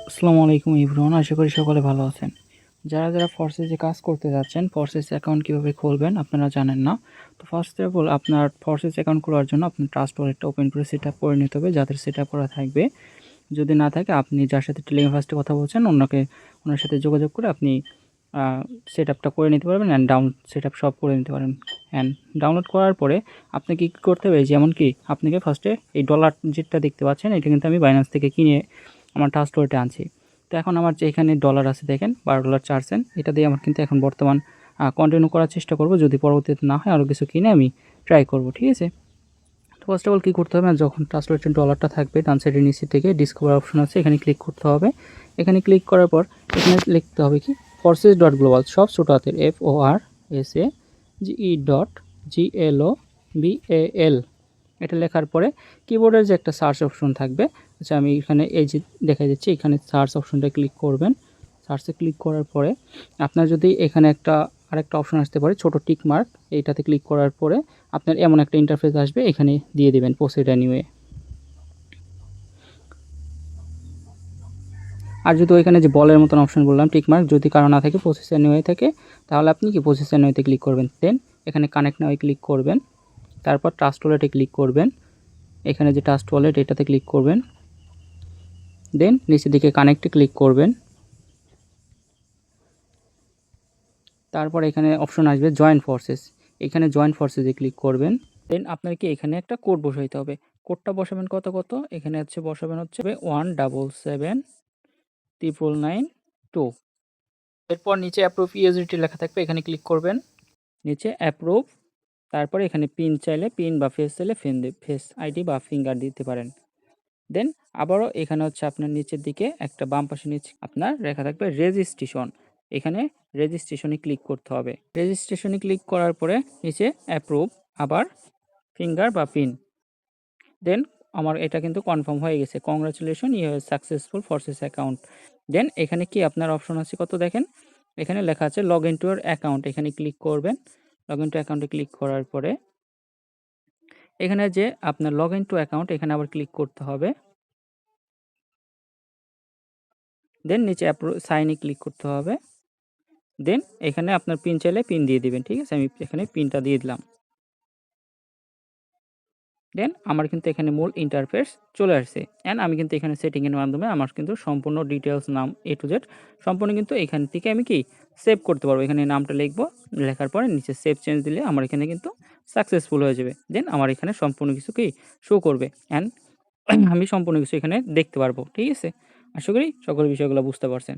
আসসালামু আলাইকুম এভরিওয়ান, আশা করি সকলে ভালো আছেন। যারা ফোর্সেসে কাজ করতে যাচ্ছেন, ফোর্সেস অ্যাকাউন্ট কীভাবে খুলবেন আপনারা জানেন না। তো ফার্স্ট অফ অল আপনার ফোর্সেস অ্যাকাউন্ট খোলার জন্য আপনার ট্রাস্ট ওয়ালেটটা ওপেন করে সেট আপ করে নিতে হবে, যাদের সেট আপ করা থাকবে। যদি না থাকে আপনি যার সাথে টেলিগ্রামে কথা বলছেন ওনার সাথে যোগাযোগ করে আপনি সেট আপটা করে নিতে পারবেন অ্যান্ড সেট আপ সব করে নিতে পারেন। অ্যান্ড ডাউনলোড করার পরে আপনাকে কী করতে হবে, যেমন কি আপনাকে ফার্স্টে এই ডলার যেটা দেখতে পাচ্ছেন এটা কিন্তু আমি বাইন্যান্স থেকে কিনে আমার ট্রাস্ট ওয়ালেটে আনছি। তো এখন আমার যে এখানে ডলার আছে দেখেন $12.04, এটা দিয়ে আমার কিন্তু এখন বর্তমান কন্টিনিউ করার চেষ্টা করব। যদি পরবর্তীতে না হয় আরও কিছু কিনে আমি ট্রাই করব, ঠিক আছে। তো ফার্স্ট অফ অল কী করতে হবে, যখন ট্রাস্ট ওয়ালেটের ডলারটা থাকবে ডান সাইডের নিচে থেকে ডিসকভার অপশন আছে, এখানে ক্লিক করতে হবে। এখানে ক্লিক করার পর এখানে লিখতে হবে কি forces.global, সব ছোটো হাতের FORSAGE.GLOBAL। এটা লেখার পরে কিবোর্ডের যে একটা সার্চ অপশন থাকবে, আচ্ছা আমি এখানে এই যে দেখা যাচ্ছে এখানে সার্চ অপশনটা ক্লিক করবেন। সার্চে ক্লিক করার পরে আপনার যদি এখানে আরেকটা অপশন আসতে পারে ছোটো টিক মার্ক, এইটাতে ক্লিক করার পরে আপনার এমন একটা ইন্টারফেস আসবে, এখানে দিয়ে দেবেন প্রসিড অ্যানিওয়ে। আর যদি ওইখানে যে বলের মতন অপশন বললাম টিক মার্ক, যদি কারো না থাকে প্রসেস অ্যানিওয়ে থেকে, তাহলে আপনি কি প্রসেস অ্যানিওয়েতে ক্লিক করবেন। দেন এখানে কানেক্ট নাও ক্লিক করবেন, তারপর ট্রাস্ট ওয়ালেটে ক্লিক করবেন। এখানে যে ট্রাস্ট ওয়ালেট এটাতে ক্লিক করবেন, দেন নিচের দিকে কানেক্টে ক্লিক করবেন। তারপর এখানে অপশন আসবে জয়েন ফোর্সেস, এখানে জয়েন ফোর্সেসে ক্লিক করবেন। দেন আপনাকে এখানে একটা কোড বসাইতে হবে। কোডটা বসাবেন কত এখানে বসাবেন 1779992। এরপর নিচে অ্যাপ্রুভ ইউএসডিটি লেখা থাকবে, এখানে ক্লিক করবেন। নিচে অ্যাপ্রুভ, তারপরে এখানে পিন চাইলে পিন বা ফেস চাইলে ফেস আইডি বা ফিঙ্গার দিতে পারেন। দেন আবারও এখানে আপনার নিচের দিকে একটা বাম পাশে নিচে আপনার লেখা থাকবে রেজিস্ট্রেশন, এখানে রেজিস্ট্রেশনে ক্লিক করতে হবে। রেজিস্ট্রেশনে ক্লিক করার পরে নিচে অ্যাপ্রুভ, আবার ফিঙ্গার বা পিন। দেন আমার এটা কিন্তু কনফার্ম হয়ে গেছে। Congratulation, you have successful forces account. Then এখানে কি আপনার অপশন আছে দেখেন, এখানে লেখা আছে log in to your account, এখানে ক্লিক করবেন। লগ ইন টু অ্যাকাউন্টে ক্লিক করার পরে এখানে যে আপনার লগ ইন টু অ্যাকাউন্ট, এখানে আবার ক্লিক করতে হবে। দেন নিচে সাইনে ক্লিক করতে হবে। দেন এখানে আপনার পিন চাইলে পিন দিয়ে দিবেন, ঠিক আছে। আমি এখানে পিনটা দিয়ে দিলাম। দেন আমার কিন্তু এখানে মূল ইন্টারফেস চলে আসছে। অ্যান্ড আমি কিন্তু এখানে সেটিংয়ের মাধ্যমে আমার কিন্তু সম্পূর্ণ ডিটেলস, নাম A to Z সম্পূর্ণ কিন্তু এখান থেকে আমি কি সেভ করতে পারবো। এখানে নামটা লিখবো, লেখার পরে নিচে সেভ চেঞ্জ দিলে আমার এখানে কিন্তু সাকসেসফুল হয়ে যাবে। দেন আমার এখানে সম্পূর্ণ কিছু কি শো করবে অ্যান্ড আমি সম্পূর্ণ কিছু এখানে দেখতে পারবো, ঠিক আছে। আশা করি সকল বিষয়গুলো বুঝতে পারছেন।